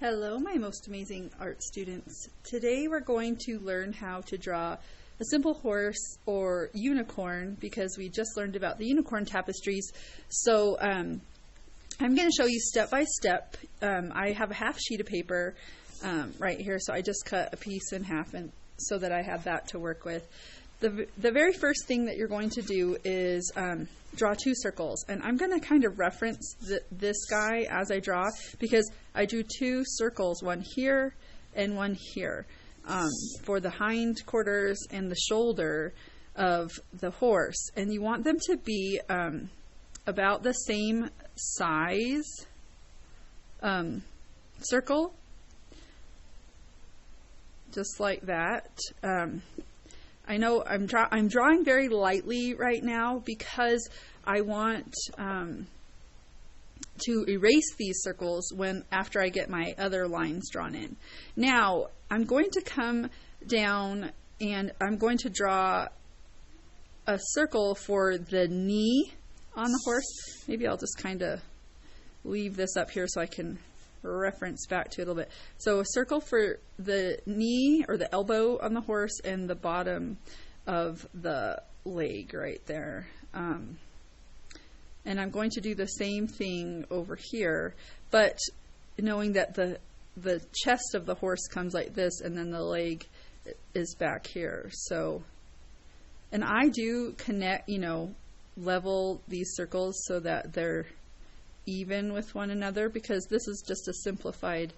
Hello, my most amazing art students. Today we're going to learn how to draw a simple horse or unicorn because we just learned about the unicorn tapestries. So I'm going to show you step by step. I have a half sheet of paper right here, so I just cut a piece in half and so that I have that to work with. The very first thing that you're going to do is draw two circles, and I'm going to kind of reference this guy as I draw because I drew two circles, one here and one here, for the hind quarters and the shoulder of the horse, and you want them to be about the same size circle, just like that. I know I'm drawing very lightly right now because I want to erase these circles after I get my other lines drawn in. Now I'm going to come down and I'm going to draw a circle for the knee on the horse. Maybe I'll just kind of leave this up here so I can reference back to it a little bit. So a circle for the knee or the elbow on the horse and the bottom of the leg right there. And I'm going to do the same thing over here, but knowing that the chest of the horse comes like this and then the leg is back here. So, and I do connect, level these circles so that they're even with one another because this is just a simplified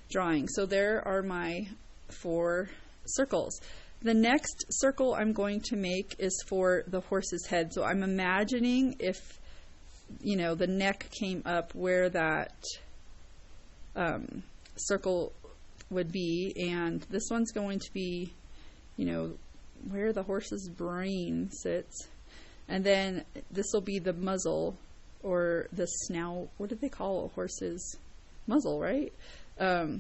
drawing. So there are my 4 circles. The next circle I'm going to make is for the horse's head. So I'm imagining if, the neck came up where that circle would be, and this one's going to be, where the horse's brain sits. And then this will be the muzzle or the snout. What do they call a horse's muzzle, right? The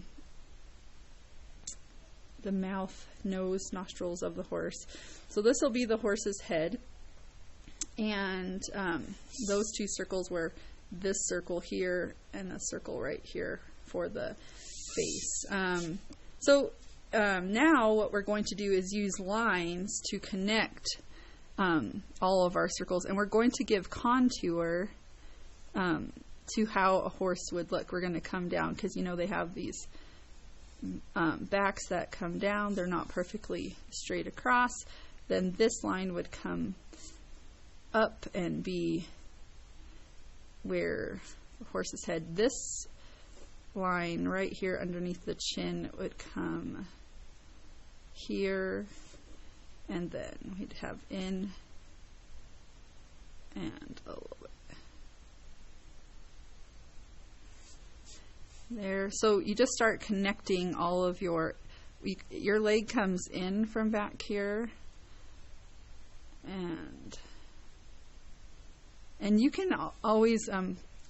mouth, nose, nostrils of the horse. So this will be the horse's head. And those 2 circles were this circle here and a circle right here for the face. Now what we're going to do is use lines to connect all of our circles, and we're going to give contour to how a horse would look. We're going to come down because they have these backs that come down. They're not perfectly straight across. Then this line would come up and be where the horse's head. This line right here underneath the chin would come here, and then we'd have in and a little bit there. So you just start connecting all of your leg comes in from back here, and you can always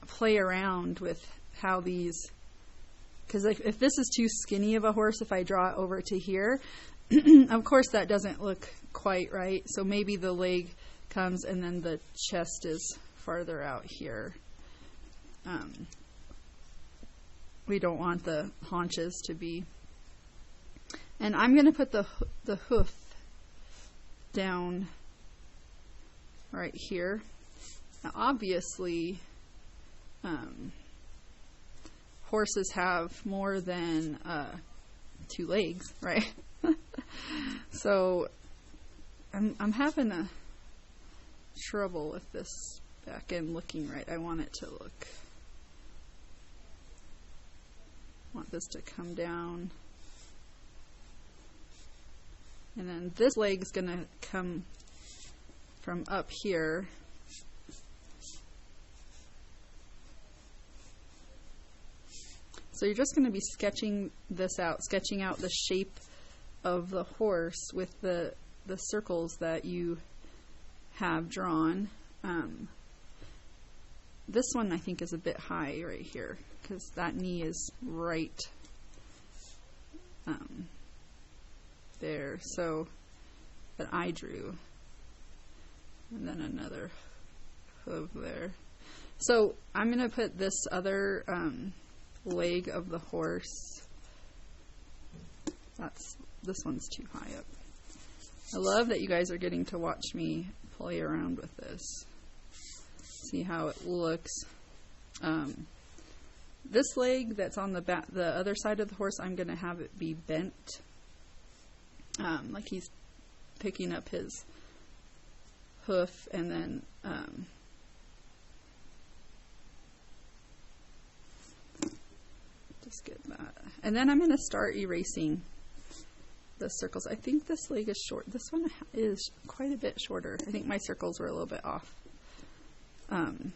play around with how these, because if this is too skinny of a horse, if I draw it over to here, of course that doesn't look quite right. So maybe the leg comes and then the chest is farther out here. We don't want the haunches to be. And I'm going to put the hoof down right here. Now obviously horses have more than 2 legs, right? So I'm having a trouble with this back end looking right. I want it to look, want this to come down, and then this leg's gonna come from up here. So you're just going to be sketching this out, sketching out the shape of the horse with the circles that you have drawn. This one I think is a bit high right here because that knee is right there. So that I drew, and then another hoof there. So I'm going to put this other leg of the horse. This one's too high up. I love that you guys are getting to watch me play around with this. See how it looks. This leg that's on the back, the other side of the horse, I'm going to have it be bent. Like he's picking up his hoof, and then just get that. And then I'm going to start erasing the circles. I think this leg is short. This one is quite a bit shorter. I think my circles were a little bit off on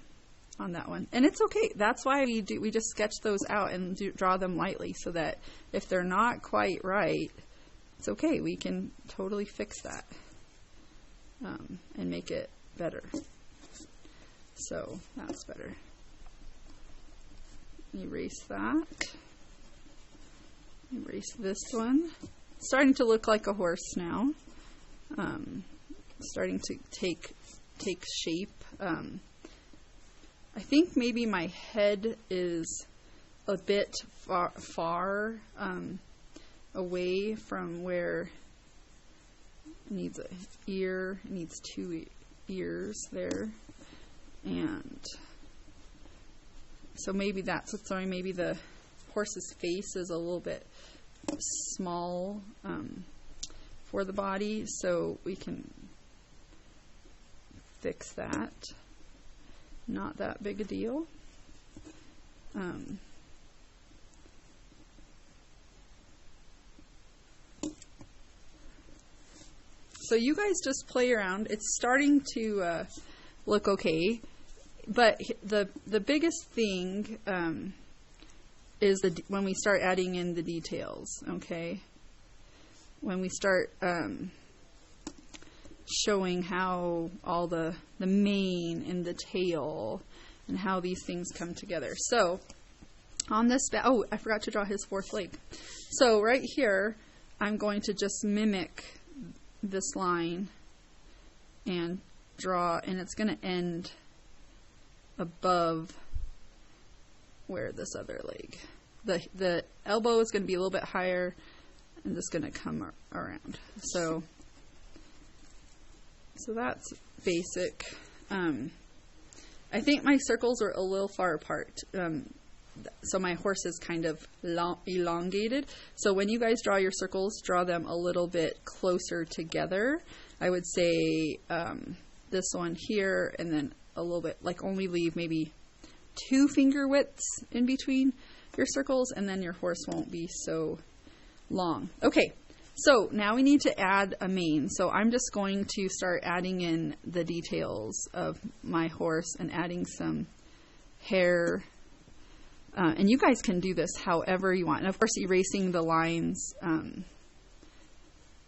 that one. And it's okay. That's why we just sketch those out and draw them lightly, so that if they're not quite right, it's okay. We can totally fix that and make it better. So that's better. Erase that. Erase this one. Starting to look like a horse now. Starting to take shape. I think maybe my head is a bit far away from where it needs an ear. It needs 2 ears there. And so maybe that's what's throwing. Maybe the horse's face is a little bit small for the body, so we can fix that. Not that big a deal. So you guys just play around. It's starting to look okay, but the biggest thing is when we start adding in the details. Okay, when we start showing how all the mane and the tail and how these things come together. So on this oh, I forgot to draw his 4th leg. So right here, I'm going to just mimic this line and draw, and it's going to end above where this other leg. The elbow is going to be a little bit higher and just going to come around. So that's basic. I think my circles are a little far apart. So my horse is kind of elongated. So when you guys draw your circles, draw them a little bit closer together. I would say this one here, and then a little bit, like only leave maybe 2 finger widths in between your circles, and then your horse won't be so long. Okay, so now we need to add a mane. So I'm just going to start adding in the details of my horse and adding some hair. And you guys can do this however you want. And of course, erasing the lines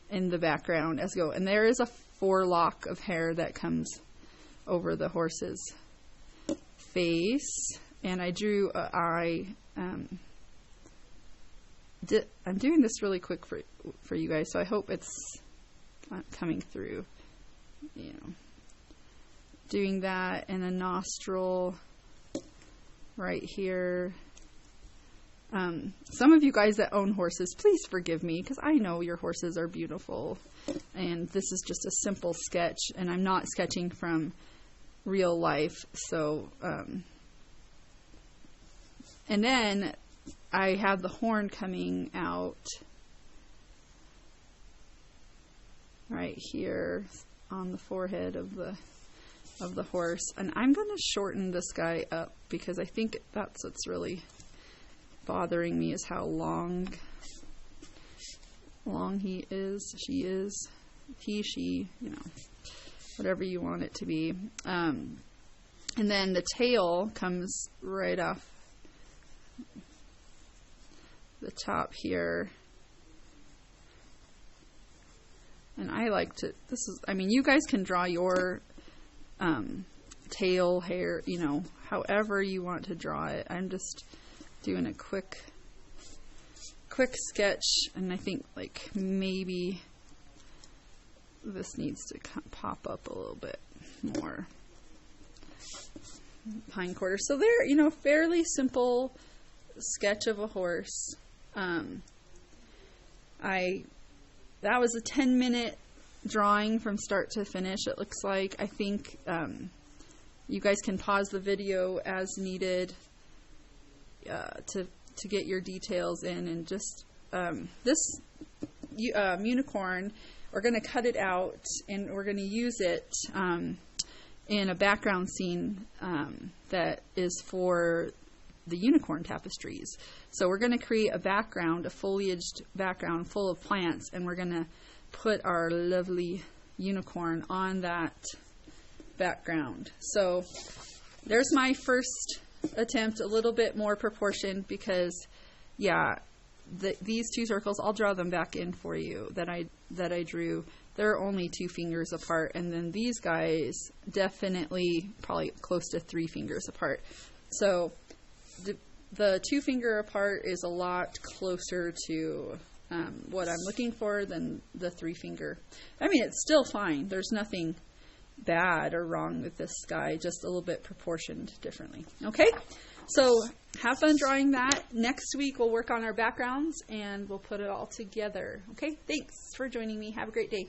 in the background as you go. And there is a forelock of hair that comes over the horse's face. And I drew an eye. I'm doing this really quick for you guys, so I hope it's coming through. You know, doing that, and a nostril right here. Some of you guys that own horses, please forgive me, because I know your horses are beautiful, and this is just a simple sketch, and I'm not sketching from real life. So and then I have the horn coming out right here on the forehead of the horse, and I'm going to shorten this guy up because I think that's what's really bothering me, is how long he is, she, you know, whatever you want it to be. And then the tail comes right off the top here. And I like to, I mean, you guys can draw your tail, hair, you know, however you want to draw it. I'm just doing a quick sketch, and I think like maybe this needs to pop up a little bit more. Hind quarters. So they're, you know, fairly simple sketch of a horse. That was a 10-minute drawing from start to finish, it looks like. I think you guys can pause the video as needed to get your details in. And just this unicorn, we're going to cut it out and we're going to use it in a background scene that is for the unicorn tapestries. So we're going to create a background, a foliaged background full of plants, and we're going to put our lovely unicorn on that background. So there's my first attempt, a little bit more proportioned because, yeah, these two circles, I'll draw them back in for you that I drew. They're only 2 fingers apart, and then these guys definitely probably close to 3 fingers apart. So the 2 finger apart is a lot closer to what I'm looking for than the 3 finger. I mean, it's still fine. There's nothing bad or wrong with this guy, just a little bit proportioned differently. Okay, so have fun drawing that. Next week we'll work on our backgrounds and we'll put it all together. Okay, thanks for joining me. Have a great day.